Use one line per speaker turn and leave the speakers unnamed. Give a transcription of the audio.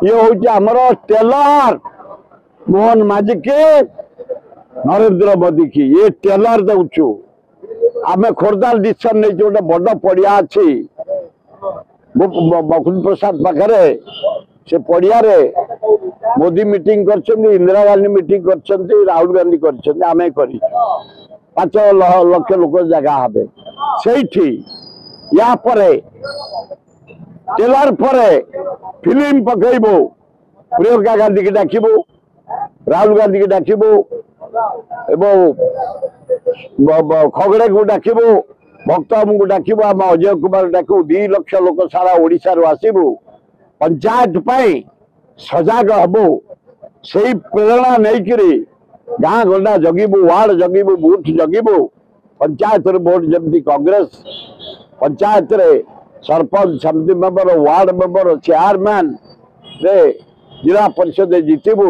ये हूँ आमर टेलर मोहन माझी के नरेंद्र मोदी की ये टेलर दौचु आम खोर्धा डिसीजन नहीं गोटे बड़ पड़िया अच्छी बकुल प्रसाद पाखे से पड़िया मोदी मीटिंग कर इंदिरा गांधी मीटिंग कर राहुल गांधी करें कर 5 लाख लोक जगह हे से या टेलर पर फिल्म पकईबू प्रियंका गांधी की डाकबू राहुल गांधी की डाकबू खगड़े को डाकबू भक्तम को डाकबू आम अजय कुमार डाकू 2 लाख लोक सारा ओडिशा आसबू पंचायत सजग हबू से प्रेरणा नहीं गाँ गंडा जगिबू वार्ड जगिबू बूथ जगिबू पंचायत वोट जमी कांग्रेस पंचायत रे सरपंच समिति मेंबर वार्ड मेंबर चेयरमैन रे जिला परिषद जीतबू